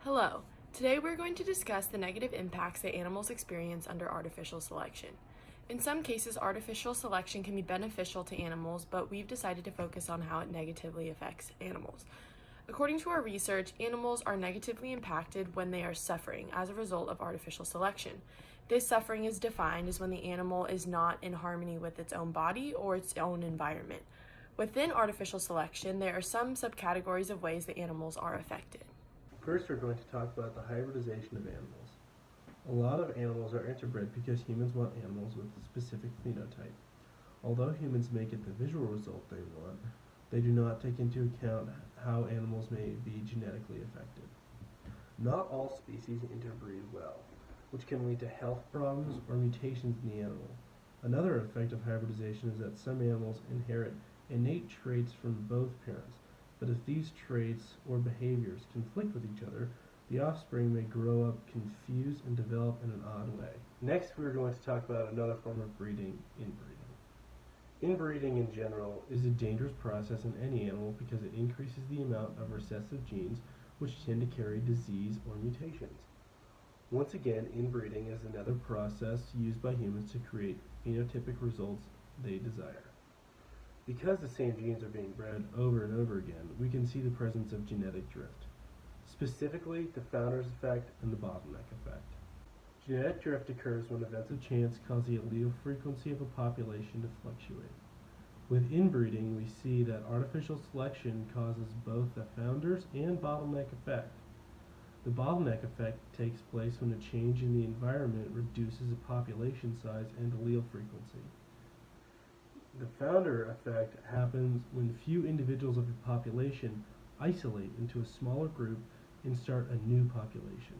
Hello. Today we're going to discuss the negative impacts that animals experience under artificial selection. In some cases, artificial selection can be beneficial to animals, but we've decided to focus on how it negatively affects animals. According to our research, animals are negatively impacted when they are suffering as a result of artificial selection. This suffering is defined as when the animal is not in harmony with its own body or its own environment. Within artificial selection, there are some subcategories of ways that animals are affected. First, we're going to talk about the hybridization of animals. A lot of animals are interbred because humans want animals with a specific phenotype. Although humans may get the visual result they want, they do not take into account how animals may be genetically affected. Not all species interbreed well, which can lead to health problems or mutations in the animal. Another effect of hybridization is that some animals inherit innate traits from both parents, but if these traits or behaviors conflict with each other, the offspring may grow up confused and develop in an odd way. Next, we're going to talk about another form of breeding, inbreeding. Inbreeding in general is a dangerous process in any animal because it increases the amount of recessive genes which tend to carry disease or mutations. Once again, inbreeding is another process used by humans to create phenotypic results they desire. Because the same genes are being bred over and over again, we can see the presence of genetic drift, specifically the founder's effect and the bottleneck effect. Genetic drift occurs when events of chance cause the allele frequency of a population to fluctuate. With inbreeding, we see that artificial selection causes both the founder's and bottleneck effect. The bottleneck effect takes place when a change in the environment reduces a population size and allele frequency. The founder effect happens when few individuals of a population isolate into a smaller group and start a new population.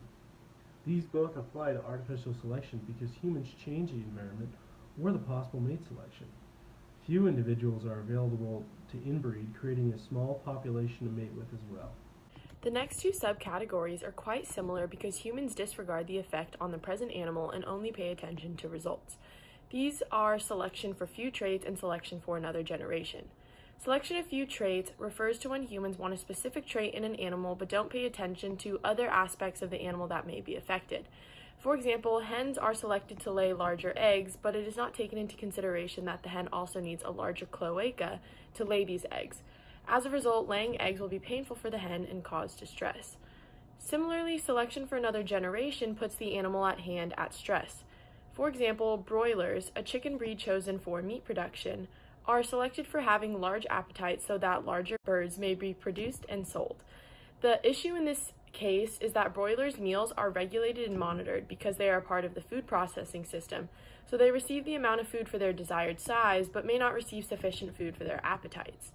These both apply to artificial selection because humans change the environment or the possible mate selection. Few individuals are available to inbreed, creating a small population to mate with as well. The next two subcategories are quite similar because humans disregard the effect on the present animal and only pay attention to results. These are selection for few traits and selection for another generation. Selection of few traits refers to when humans want a specific trait in an animal but don't pay attention to other aspects of the animal that may be affected. For example, hens are selected to lay larger eggs, but it is not taken into consideration that the hen also needs a larger cloaca to lay these eggs. As a result, laying eggs will be painful for the hen and cause distress. Similarly, selection for another generation puts the animal at hand at stress. For example, broilers, a chicken breed chosen for meat production, are selected for having large appetites so that larger birds may be produced and sold. The issue in this case is that broilers' meals are regulated and monitored because they are part of the food processing system, so they receive the amount of food for their desired size but may not receive sufficient food for their appetites.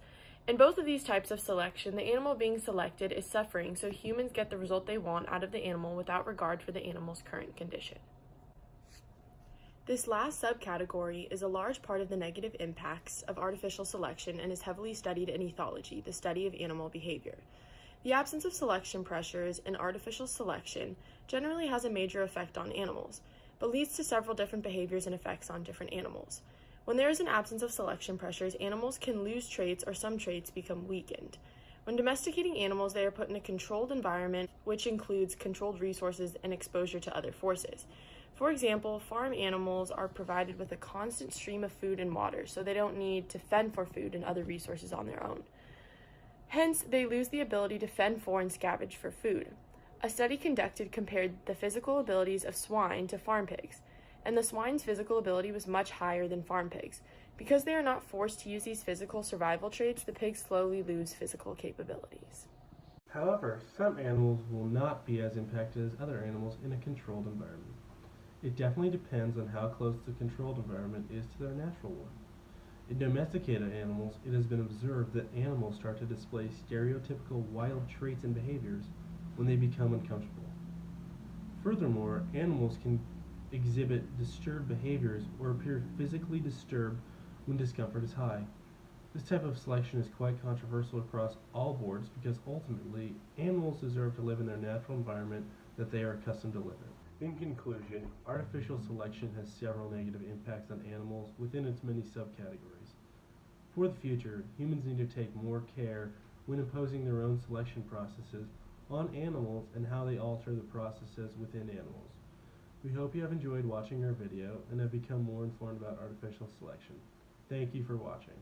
In both of these types of selection, the animal being selected is suffering, so humans get the result they want out of the animal without regard for the animal's current condition. This last subcategory is a large part of the negative impacts of artificial selection and is heavily studied in ethology, the study of animal behavior. The absence of selection pressures in artificial selection generally has a major effect on animals, but leads to several different behaviors and effects on different animals. When there is an absence of selection pressures, animals can lose traits or some traits become weakened. When domesticating animals, they are put in a controlled environment, which includes controlled resources and exposure to other forces. For example, farm animals are provided with a constant stream of food and water, so they don't need to fend for food and other resources on their own. Hence, they lose the ability to fend for and scavenge for food. A study conducted compared the physical abilities of swine to farm pigs, and the swine's physical ability was much higher than farm pigs. Because they are not forced to use these physical survival traits, the pigs slowly lose physical capabilities. However, some animals will not be as impacted as other animals in a controlled environment. It definitely depends on how close the controlled environment is to their natural one. In domesticated animals, it has been observed that animals start to display stereotypical wild traits and behaviors when they become uncomfortable. Furthermore, animals can exhibit disturbed behaviors or appear physically disturbed when discomfort is high. This type of selection is quite controversial across all boards because ultimately, animals deserve to live in their natural environment that they are accustomed to live in. In conclusion, artificial selection has several negative impacts on animals within its many subcategories. For the future, humans need to take more care when imposing their own selection processes on animals and how they alter the processes within animals. We hope you have enjoyed watching our video and have become more informed about artificial selection. Thank you for watching.